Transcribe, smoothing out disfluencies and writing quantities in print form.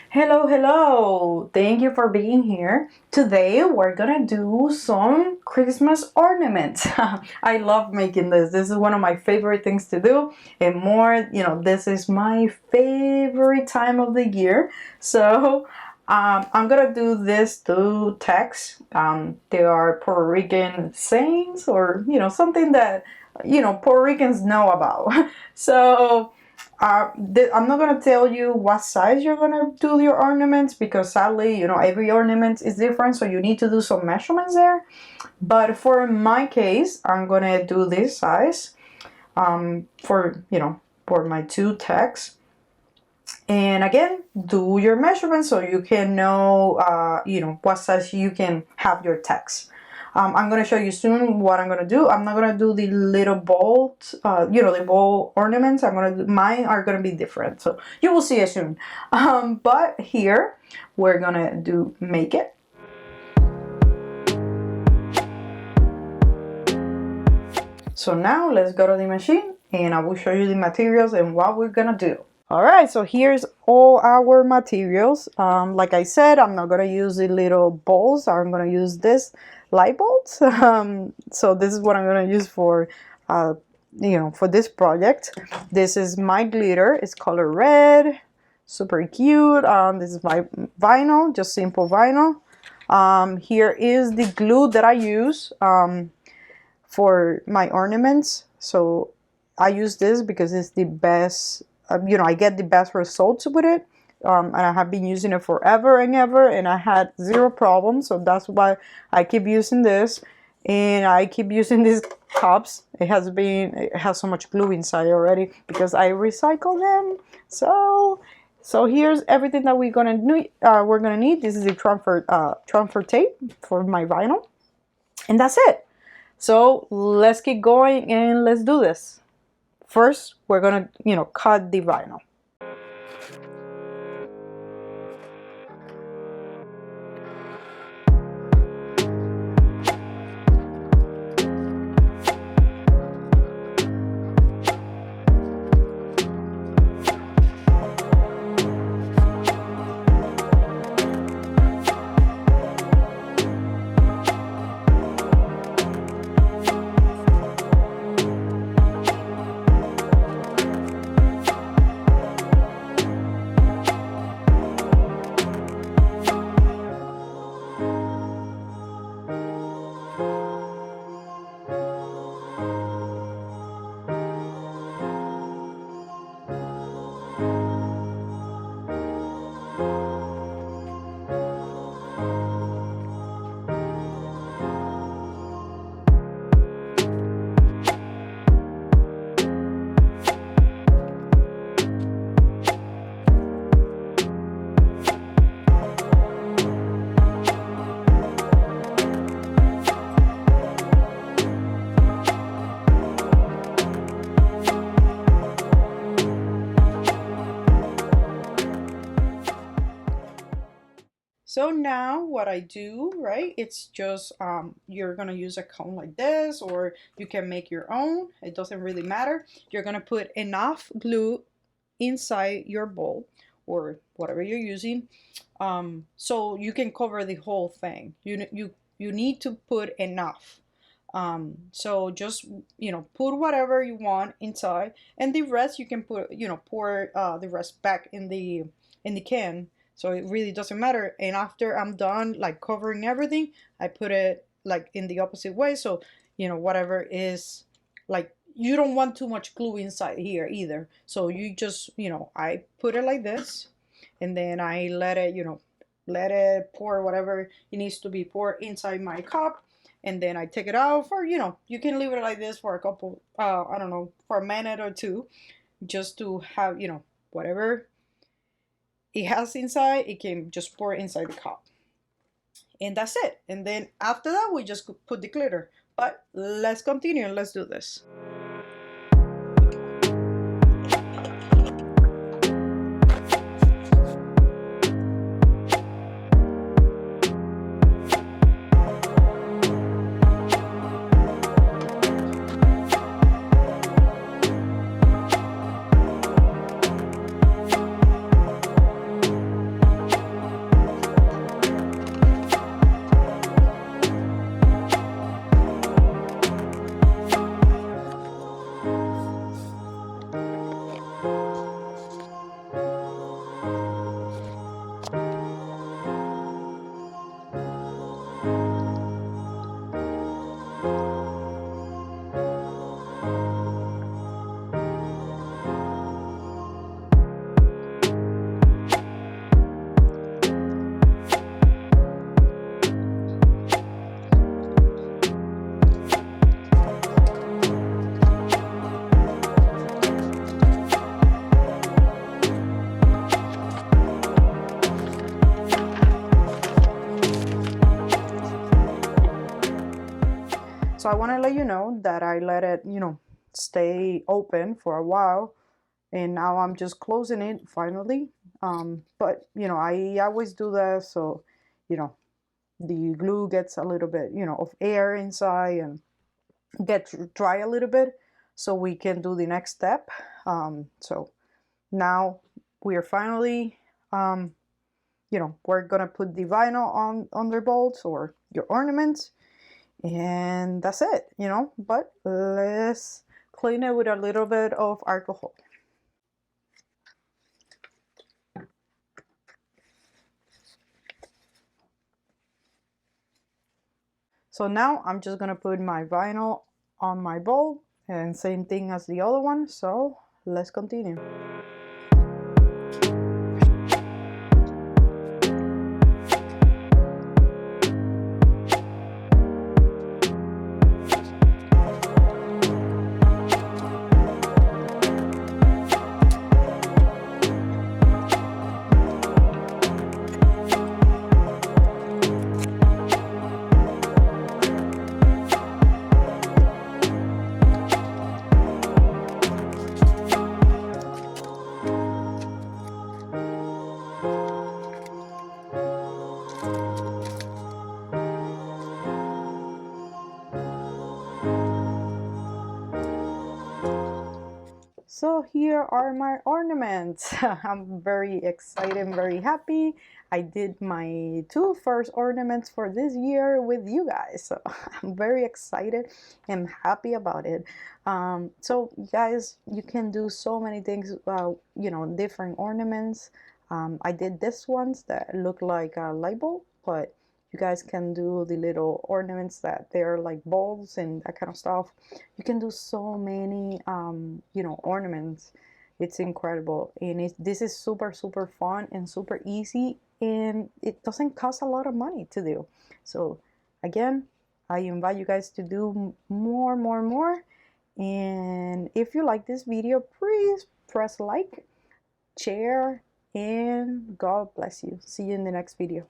Hello, hello! Thank you for being here. Today we're gonna do some Christmas ornaments. I love making this. This is one of my favorite things to do, and more, this is my favorite time of the year. So I'm gonna do this to texts. They are Puerto Rican sayings, or something that Puerto Ricans know about. So I'm not gonna tell you what size you're gonna do your ornaments, because sadly, every ornament is different, so you need to do some measurements there. But for my case, I'm gonna do this size for my two texts. And again, do your measurements so you can know, what size you can have your text. I'm going to show you soon what I'm going to do. I'm not going to do the little bolt, the bowl ornaments. Mine are going to be different. So you will see it soon. But here we're going to make it. So now let's go to the machine and I will show you the materials and what we're going to do. Alright, so here's all our materials. Like I said, I'm not going to use the little bowls. I'm going to use this light bulbs. So this is what I'm going to use for, for this project. This is my glitter. It's color red. Super cute. This is my vinyl, just simple vinyl. Here is the glue that I use for my ornaments. So I use this because it's the best. I get the best results with it, and I have been using it forever and ever, and I had zero problems. So that's why I keep using this, and I keep using these cups. It has so much glue inside already because I recycle them. So here's everything that we're gonna need. This is the transfer tape for my vinyl, and that's it. So let's keep going and let's do this. First, we're gonna, cut the vinyl. So now what I do, right, it's just, you're gonna use a cone like this, or you can make your own. It doesn't really matter. You're gonna put enough glue inside your bowl or whatever you're using, so you can cover the whole thing. You need to put enough. So just, put whatever you want inside, and the rest you can put, pour the rest back in the can. So it really doesn't matter. And after I'm done like covering everything, I put it like in the opposite way. So, whatever is like, you don't want too much glue inside here either. So you just, I put it like this, and then I let it pour whatever it needs to be poured inside my cup. And then I take it out for, you can leave it like this for a couple, I don't know, for a minute or two, just to have, whatever it has inside, it can just pour inside the cup. And that's it. And then after that, we just put the glitter. But let's continue and let's do this. So I want to let you know that I let it, you know, stay open for a while, and now I'm just closing it finally. But you know, I always do that so, you know, the glue gets a little bit, you know, of air inside and get dry a little bit so we can do the next step. So now we are finally, you know, we're gonna put the vinyl on their bolts or your ornaments, and that's it, you know. But let's clean it with a little bit of alcohol. So now I'm just gonna put my vinyl on my bowl, and same thing as the other one. So let's continue. So here are my ornaments. I'm very excited, very happy. I did my 2 first ornaments for this year with you guys. So I'm very excited and happy about it. So guys, you can do so many things, you know, different ornaments. I did this ones that look like a light bulb, but you guys can do the little ornaments that they're like balls and that kind of stuff. You can do so many, you know, ornaments. It's incredible, and this is super fun and super easy, and it doesn't cost a lot of money to do. So again, I invite you guys to do more. And if you like this video, please press like, share, and God bless you. See you in the next video.